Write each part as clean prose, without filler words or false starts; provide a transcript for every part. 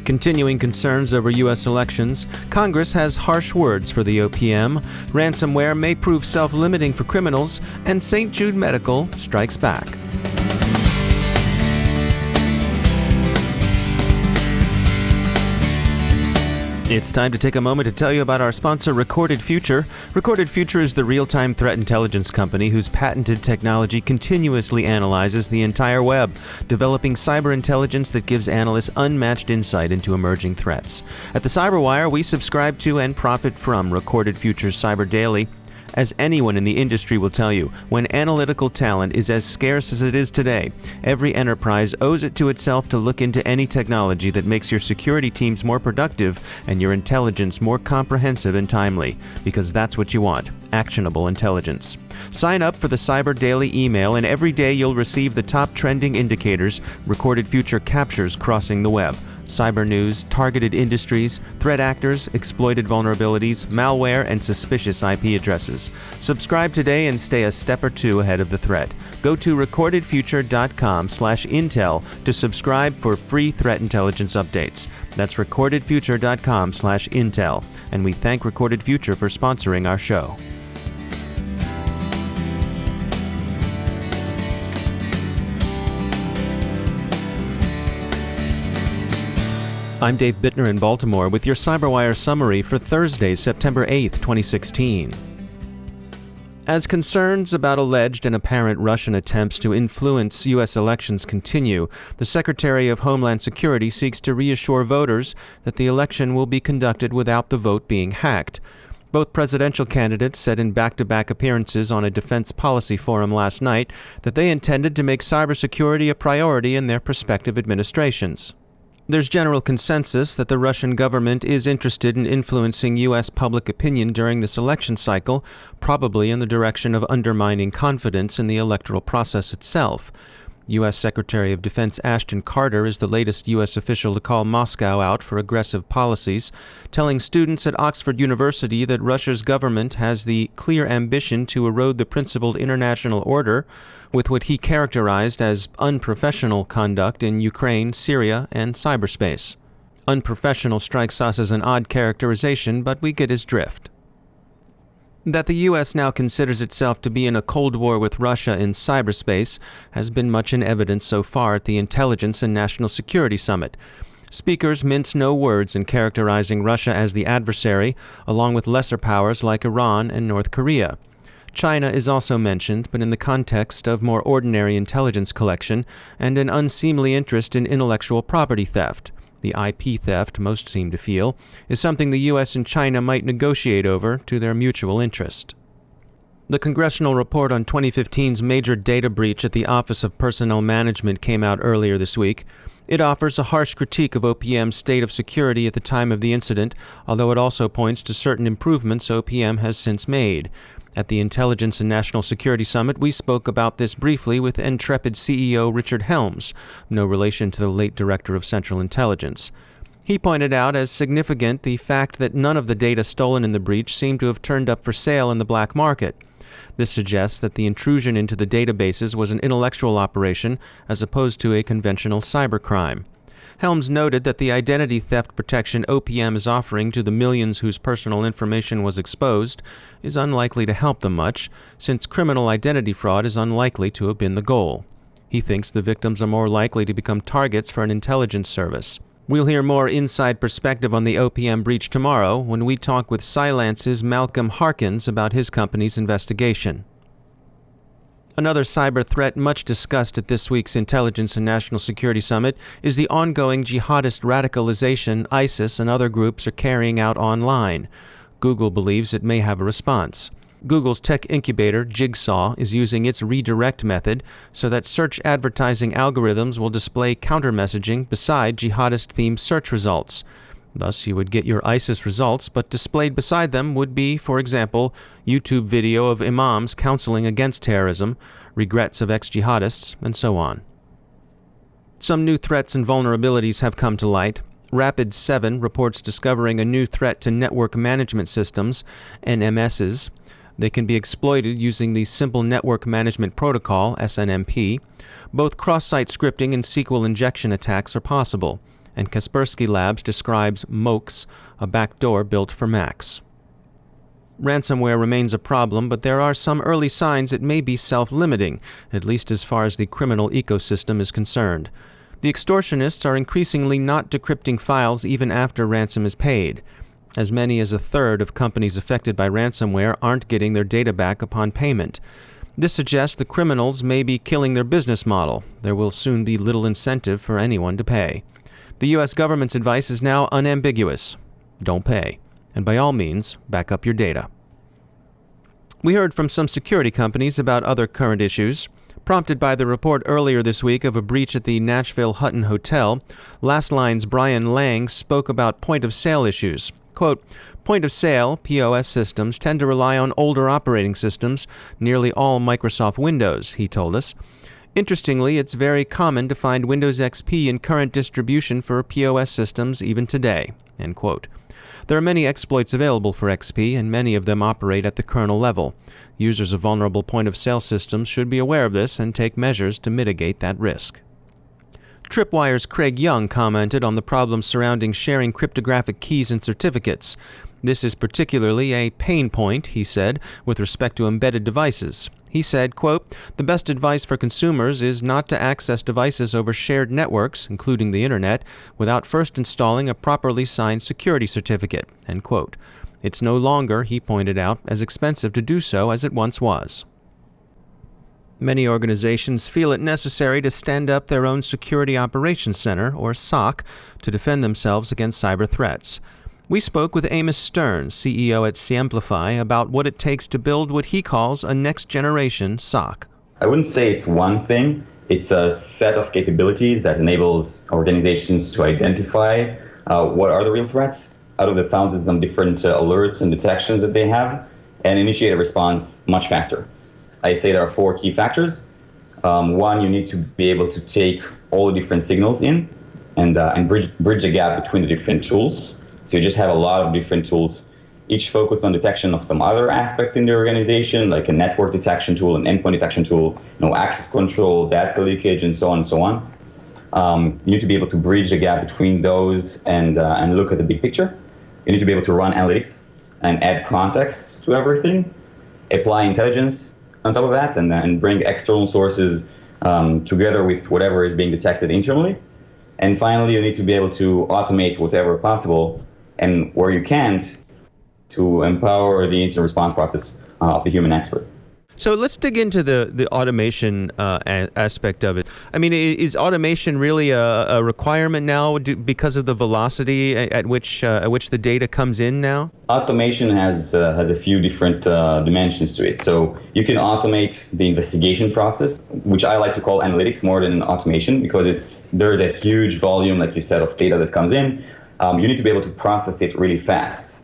Continuing concerns over U.S. elections, Congress has harsh words for the OPM, ransomware may prove self-limiting for criminals, and St. Jude Medical strikes back. It's time to take a moment to tell you about our sponsor, Recorded Future. Recorded Future is the real-time threat intelligence company whose patented technology continuously analyzes the entire web, developing cyber intelligence that gives analysts unmatched insight into emerging threats. At the CyberWire, we subscribe to and profit from Recorded Future's Cyber Daily. As anyone in the industry will tell you, when analytical talent is as scarce as it is today, every enterprise owes it to itself to look into any technology that makes your security teams more productive and your intelligence more comprehensive and timely, because that's what you want, actionable intelligence. Sign up for the Cyber Daily email, and every day you'll receive the top trending indicators Recorded Future captures crossing the web. Cyber news, targeted industries, threat actors, exploited vulnerabilities, malware, and suspicious IP addresses. Subscribe today and stay a step or two ahead of the threat. Go to recordedfuture.com/intel to subscribe for free threat intelligence updates. That's recordedfuture.com/intel. And we thank Recorded Future for sponsoring our show. I'm Dave Bittner in Baltimore with your CyberWire summary for Thursday, September 8th, 2016. As concerns about alleged and apparent Russian attempts to influence U.S. elections continue, the Secretary of Homeland Security seeks to reassure voters that the election will be conducted without the vote being hacked. Both presidential candidates said in back-to-back appearances on a defense policy forum last night that they intended to make cybersecurity a priority in their prospective administrations. There's general consensus that the Russian government is interested in influencing U.S. public opinion during this election cycle, probably in the direction of undermining confidence in the electoral process itself. U.S. Secretary of Defense Ashton Carter is the latest U.S. official to call Moscow out for aggressive policies, telling students at Oxford University that Russia's government has the clear ambition to erode the principled international order with what he characterized as unprofessional conduct in Ukraine, Syria, and cyberspace. Unprofessional strikes us as an odd characterization, but we get his drift. That the U.S. now considers itself to be in a Cold War with Russia in cyberspace has been much in evidence so far at the Intelligence and National Security Summit. Speakers mince no words in characterizing Russia as the adversary, along with lesser powers like Iran and North Korea. China is also mentioned, but in the context of more ordinary intelligence collection and an unseemly interest in intellectual property theft. The IP theft, most seem to feel, is something the U.S. and China might negotiate over to their mutual interest. The congressional report on 2015's major data breach at the Office of Personnel Management came out earlier this week. It offers a harsh critique of OPM's state of security at the time of the incident, although it also points to certain improvements OPM has since made. At the Intelligence and National Security Summit, we spoke about this briefly with Intrepid CEO Richard Helms, no relation to the late Director of Central Intelligence. He pointed out as significant the fact that none of the data stolen in the breach seemed to have turned up for sale in the black market. This suggests that the intrusion into the databases was an intellectual operation as opposed to a conventional cybercrime. Helms noted that the identity theft protection OPM is offering to the millions whose personal information was exposed is unlikely to help them much, since criminal identity fraud is unlikely to have been the goal. He thinks the victims are more likely to become targets for an intelligence service. We'll hear more inside perspective on the OPM breach tomorrow when we talk with Cylance's Malcolm Harkins about his company's investigation. Another cyber threat much discussed at this week's Intelligence and National Security Summit is the ongoing Jihadist Radicalization ISIS and other groups are carrying out online. Google believes it may have a response. Google's tech incubator, Jigsaw, is using its redirect method so that search advertising algorithms will display counter-messaging beside jihadist-themed search results. Thus, you would get your ISIS results, but displayed beside them would be, for example, YouTube video of imams counseling against terrorism, regrets of ex-jihadists, and so on. Some new threats and vulnerabilities have come to light. Rapid7 reports discovering a new threat to network management systems, NMSs. They can be exploited using the Simple Network Management Protocol, SNMP. Both cross-site scripting and SQL injection attacks are possible. and Kaspersky Labs describes Mox, a backdoor built for Macs. Ransomware remains a problem, but there are some early signs it may be self-limiting, at least as far as the criminal ecosystem is concerned. The extortionists are increasingly not decrypting files even after ransom is paid. As many as a third of companies affected by ransomware aren't getting their data back upon payment. This suggests the criminals may be killing their business model. There will soon be little incentive for anyone to pay. The U.S. government's advice is now unambiguous. Don't pay. And by all means, back up your data. We heard from some security companies about other current issues. Prompted by the report earlier this week of a breach at the Nashville Hutton Hotel, Last Line's Brian Lang spoke about point-of-sale issues. Quote, point-of-sale, POS systems, tend to rely on older operating systems, nearly all Microsoft Windows, he told us. Interestingly, it's very common to find Windows XP in current distribution for POS systems even today, end quote. There are many exploits available for XP, and many of them operate at the kernel level. Users of vulnerable point-of-sale systems should be aware of this and take measures to mitigate that risk. Tripwire's Craig Young commented on the problems surrounding sharing cryptographic keys and certificates. This is particularly a pain point, he said, with respect to embedded devices. He said, quote, the best advice for consumers is not to access devices over shared networks, including the internet, without first installing a properly signed security certificate, end quote. It's no longer, he pointed out, as expensive to do so as it once was. Many organizations feel it necessary to stand up their own Security Operations Center, or SOC, to defend themselves against cyber threats. We spoke with Amos Stern, CEO at Siemplify, about what it takes to build what he calls a next-generation SOC. I wouldn't say it's one thing. It's a set of capabilities that enables organizations to identify what are the real threats out of the thousands of different alerts and detections that they have, and initiate a response much faster. I say there are 4 key factors. One, you need to be able to take all the different signals in and bridge the gap between the different tools. So you just have a lot of different tools, each focused on detection of some other aspect in the organization, like a network detection tool, an endpoint detection tool, access control, data leakage, and so on and so on. You need to be able to bridge the gap between those and look at the big picture. You need to be able to run analytics and add context to everything, apply intelligence on top of that, and bring external sources together with whatever is being detected internally. And finally, you need to be able to automate whatever possible, and where you can't, to empower the incident response process of the human expert. So let's dig into the automation aspect of it. I mean, is automation really a requirement now because of the velocity at which the data comes in now? Automation has a few different dimensions to it. So you can automate the investigation process, which I like to call analytics more than automation, because there's a huge volume, like you said, of data that comes in. You need to be able to process it really fast.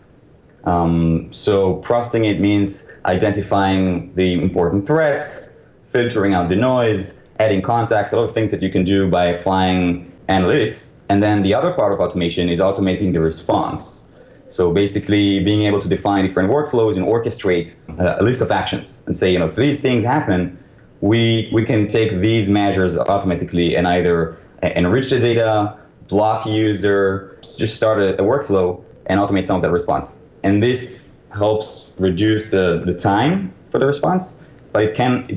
So processing it means identifying the important threats, filtering out the noise, adding context, a lot of things that you can do by applying analytics. And then the other part of automation is automating the response. So basically being able to define different workflows and orchestrate a list of actions and say, if these things happen, we can take these measures automatically and either enrich the data, block a user, just start a workflow and automate some of that response. And this helps reduce the time for the response, but it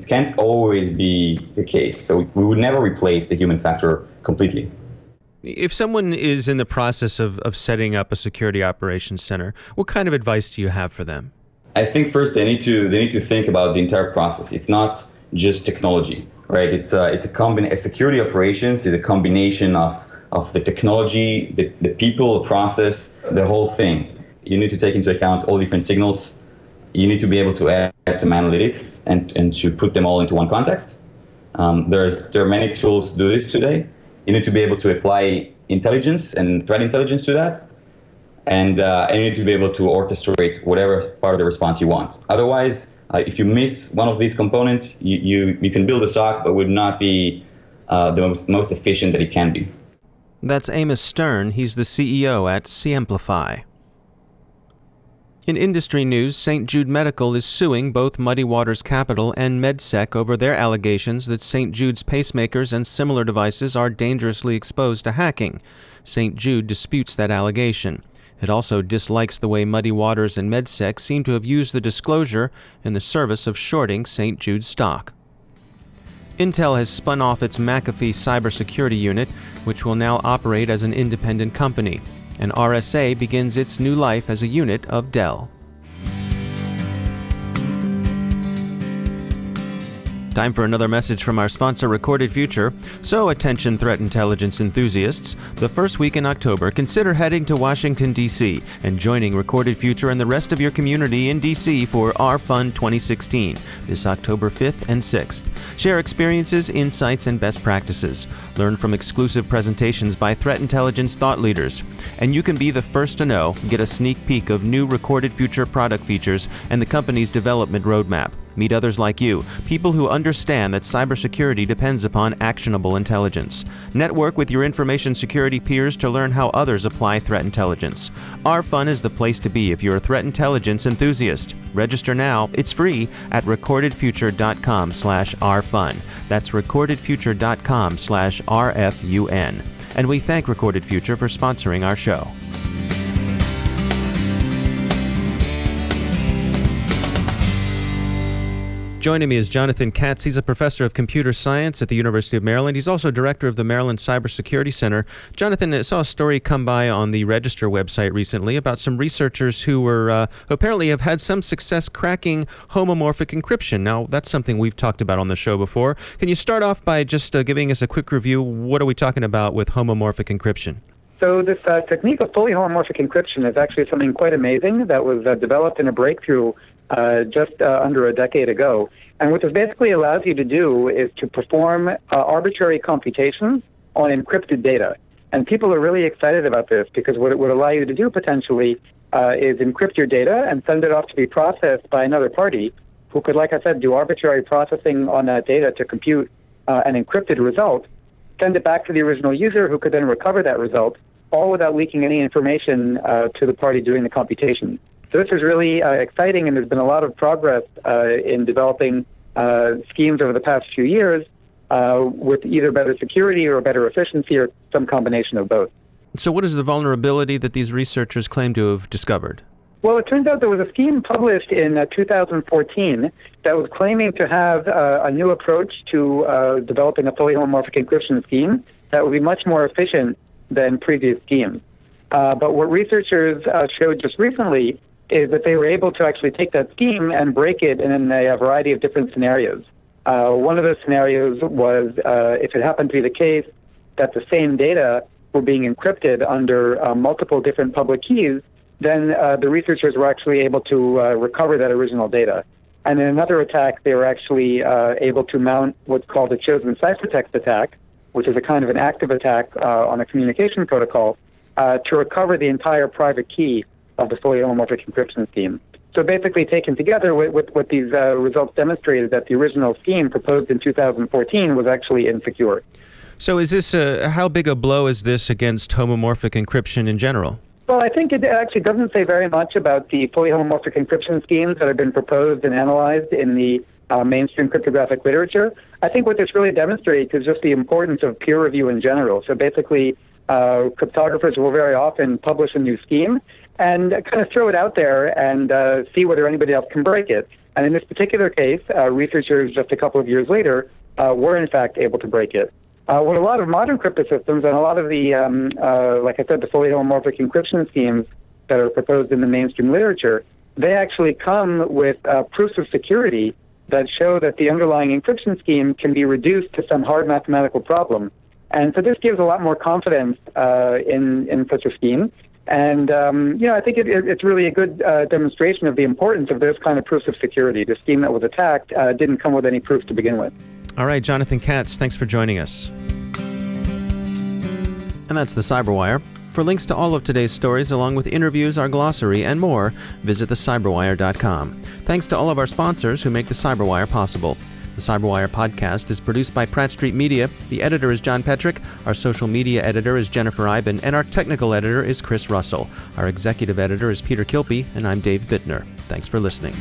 can't always be the case. So we would never replace the human factor completely. If someone is in the process of setting up a security operations center, what kind of advice do you have for them? I think first they need to think about the entire process. It's not just technology, right? It's a security operations is a combination of the technology, the people, the process, the whole thing. You need to take into account all different signals. You need to be able to add some analytics and to put them all into one context. There are many tools to do this today. You need to be able to apply intelligence and threat intelligence to that. And you need to be able to orchestrate whatever part of the response you want. Otherwise, if you miss one of these components, you can build a SOC, but would not be the most efficient that it can be. That's Amos Stern. He's the CEO at Siemplify. In industry news, St. Jude Medical is suing both Muddy Waters Capital and MedSec over their allegations that St. Jude's pacemakers and similar devices are dangerously exposed to hacking. St. Jude disputes that allegation. It also dislikes the way Muddy Waters and MedSec seem to have used the disclosure in the service of shorting St. Jude's stock. Intel has spun off its McAfee cybersecurity unit, which will now operate as an independent company, and RSA begins its new life as a unit of Dell. Time for another message from our sponsor, Recorded Future. So, attention threat intelligence enthusiasts, the first week in October, consider heading to Washington, D.C. and joining Recorded Future and the rest of your community in D.C. for Our Fun 2016, this October 5th and 6th. Share experiences, insights, and best practices. Learn from exclusive presentations by threat intelligence thought leaders. And you can be the first to know, get a sneak peek of new Recorded Future product features and the company's development roadmap. Meet others like you, people who understand that cybersecurity depends upon actionable intelligence. Network with your information security peers to learn how others apply threat intelligence. Our Fun is the place to be if you're a threat intelligence enthusiast. Register now. It's free at recordedfuture.com/ourfun. That's recordedfuture.com/RFUN. And we thank Recorded Future for sponsoring our show. Joining me is Jonathan Katz. He's a professor of computer science at the University of Maryland. He's also director of the Maryland Cybersecurity Center. Jonathan, I saw a story come by on the Register website recently about some researchers who apparently have had some success cracking homomorphic encryption. Now, that's something we've talked about on the show before. Can you start off by just giving us a quick review? What are we talking about with homomorphic encryption? So this technique of fully homomorphic encryption is actually something quite amazing that was developed in a breakthrough just under a decade ago. And what this basically allows you to do is to perform arbitrary computations on encrypted data. And people are really excited about this because what it would allow you to do potentially is encrypt your data and send it off to be processed by another party who could, like I said, do arbitrary processing on that data to compute an encrypted result, send it back to the original user who could then recover that result, all without leaking any information to the party doing the computation. So this is really exciting, and there's been a lot of progress in developing schemes over the past few years with either better security or better efficiency or some combination of both. So what is the vulnerability that these researchers claim to have discovered? Well, it turns out there was a scheme published in 2014 that was claiming to have a new approach to developing a fully homomorphic encryption scheme that would be much more efficient than previous schemes. But what researchers showed just recently is that they were able to actually take that scheme and break it in a variety of different scenarios. One of those scenarios was if it happened to be the case that the same data were being encrypted under multiple different public keys, then the researchers were actually able to recover that original data. And in another attack, they were actually able to mount what's called a chosen ciphertext attack, which is a kind of an active attack on a communication protocol, to recover the entire private key of the fully homomorphic encryption scheme. So basically, taken together, what these results demonstrated that the original scheme proposed in 2014 was actually insecure. So is this how big a blow is this against homomorphic encryption in general? Well, I think it actually doesn't say very much about the fully homomorphic encryption schemes that have been proposed and analyzed in the mainstream cryptographic literature. I think what this really demonstrates is just the importance of peer review in general. So basically, cryptographers will very often publish a new scheme and kind of throw it out there and see whether anybody else can break it. And in this particular case, researchers just a couple of years later were in fact able to break it. What a lot of modern crypto systems and a lot of the, like I said, the fully homomorphic encryption schemes that are proposed in the mainstream literature, they actually come with proofs of security that show that the underlying encryption scheme can be reduced to some hard mathematical problem. And so this gives a lot more confidence in such a scheme. And, I think it's really a good demonstration of the importance of those kind of proofs of security. The scheme that was attacked didn't come with any proofs to begin with. All right, Jonathan Katz, thanks for joining us. And that's the CyberWire. For links to all of today's stories, along with interviews, our glossary, and more, visit thecyberwire.com. Thanks to all of our sponsors who make the CyberWire possible. The CyberWire podcast is produced by Pratt Street Media. The editor is John Petrick, our social media editor is Jennifer Iben, and our technical editor is Chris Russell. Our executive editor is Peter Kilpie, and I'm Dave Bittner. Thanks for listening.